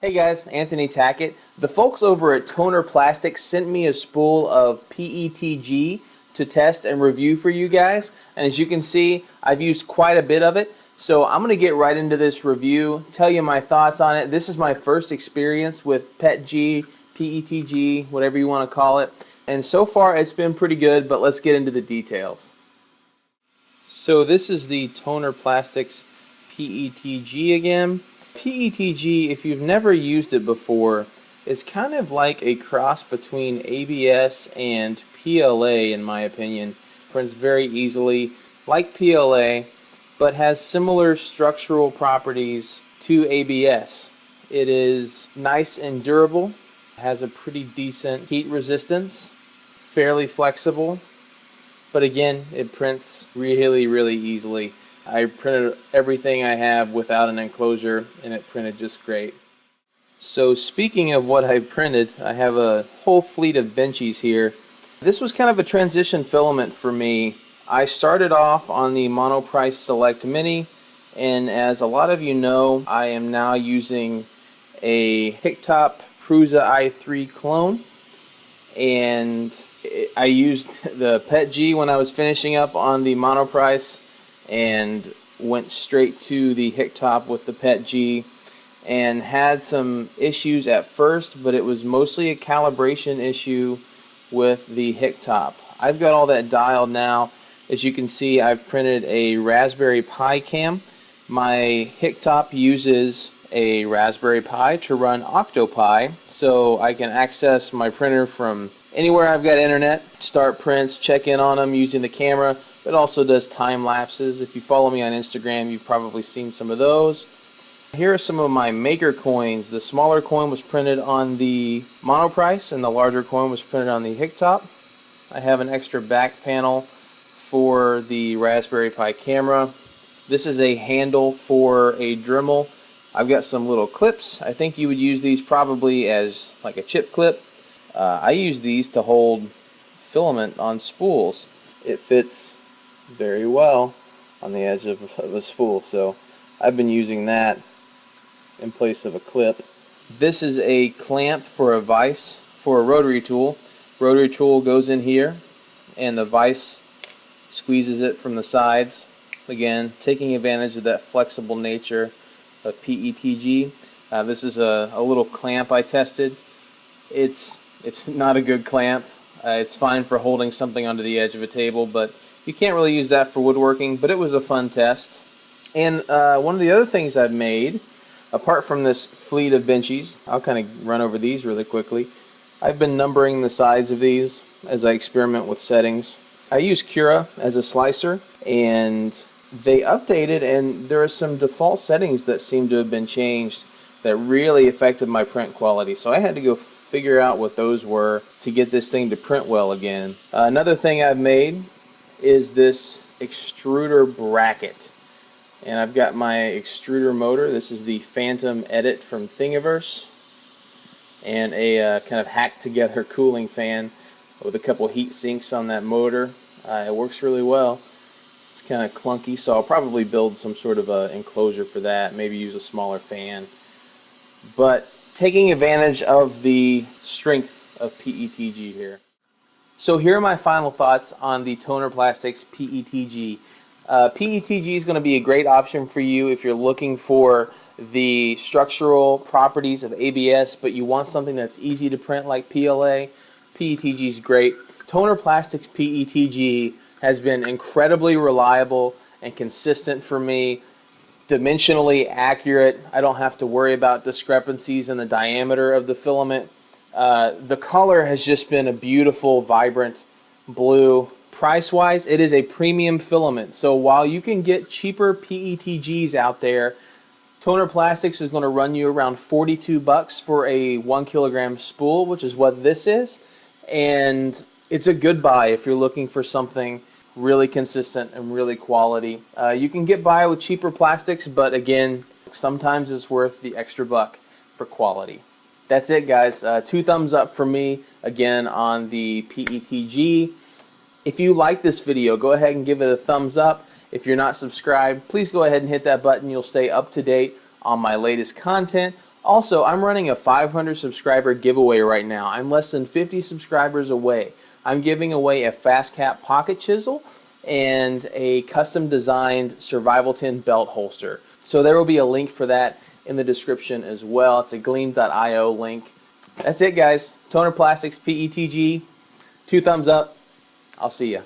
Hey guys, Anthony Tackett. The folks over at Toner Plastics sent me a spool of PETG to test and review for you guys. And as you can see, I've used quite a bit of it. So I'm going to get right into this review, tell you my thoughts on it. This is my first experience with PETG, PETG, whatever you want to call it. And so far it's been pretty good, but let's get into the details. So this is the Toner Plastics PETG again. PETG, if you've never used it before, it's kind of like a cross between ABS and PLA in my opinion. Prints very easily like PLA, but has similar structural properties to ABS. It is nice and durable, has a pretty decent heat resistance, fairly flexible, but again, it prints really easily. I printed everything I have without an enclosure and it printed just great. So speaking of what I printed, I have a whole fleet of benchies here. This was kind of a transition filament for me. I started off on the Monoprice Select Mini, and as a lot of you know, I am now using a Hicktop Prusa i3 clone, and I used the PETG when I was finishing up on the Monoprice and went straight to the Hicktop with the PETG and had some issues at first, but it was mostly a calibration issue with the Hicktop. I've got all that dialed now. As you can see, I've printed a Raspberry Pi cam. My Hicktop uses a Raspberry Pi to run Octopi, so I can access my printer from anywhere I've got internet, start prints, check in on them using the camera. It also does time lapses. If you follow me on Instagram, you've probably seen some of those. Here are some of my maker coins. The smaller coin was printed on the Monoprice and the larger coin was printed on the Hicktop. I have an extra back panel for the Raspberry Pi camera. This is a handle for a Dremel. I've got some little clips. I think you would use these probably as like a chip clip. I use these to hold filament on spools. It fits very well on the edge of a spool, so I've been using that in place of a clip. This is a clamp for a vise for a rotary tool. Rotary tool goes in here and the vise squeezes it from the sides. Again, taking advantage of that flexible nature of PETG. This is a little clamp I tested. It's not a good clamp. It's fine for holding something onto the edge of a table, but you can't really use that for woodworking, but it was a fun test. And one of the other things I've made, apart from this fleet of benchies, I'll kind of run over these really quickly. I've been numbering the sides of these as I experiment with settings. I use Cura as a slicer, and they updated, and there are some default settings that seem to have been changed that really affected my print quality. So I had to go figure out what those were to get this thing to print well again. Another thing I've made is this extruder bracket, and I've got my extruder motor. This is the Phantom Edit from Thingiverse, and a kind of hacked together cooling fan with a couple heat sinks on that motor. It works really well. It's kind of clunky, so I'll probably build some sort of a enclosure for that, maybe use a smaller fan. But taking advantage of the strength of PETG here. So here are my final thoughts on the Toner Plastics PETG. PETG is going to be a great option for you if you're looking for the structural properties of ABS, but you want something that's easy to print like PLA. PETG is great. Toner Plastics PETG has been incredibly reliable and consistent for me. Dimensionally accurate. I don't have to worry about discrepancies in the diameter of the filament. The color has just been a beautiful, vibrant blue. Price-wise, it is a premium filament. So while you can get cheaper PETGs out there, Toner Plastics is going to run you around $42 for a 1 kilogram spool, which is what this is. And it's a good buy if you're looking for something really consistent and really quality. You can get by with cheaper plastics, but again, sometimes it's worth the extra buck for quality. That's it, guys. 2 thumbs up for me again on the PETG. If you like this video, go ahead and give it a thumbs up. If you're not subscribed, please go ahead and hit that button. You'll stay up to date on my latest content. Also, I'm running a 500 subscriber giveaway right now. I'm less than 50 subscribers away. I'm giving away a fast cap pocket chisel and a custom designed survival tin belt holster. So there will be a link for that in the description as well. It's a gleam.io link. That's it, guys. Toner Plastics PETG. 2 thumbs up. I'll see ya.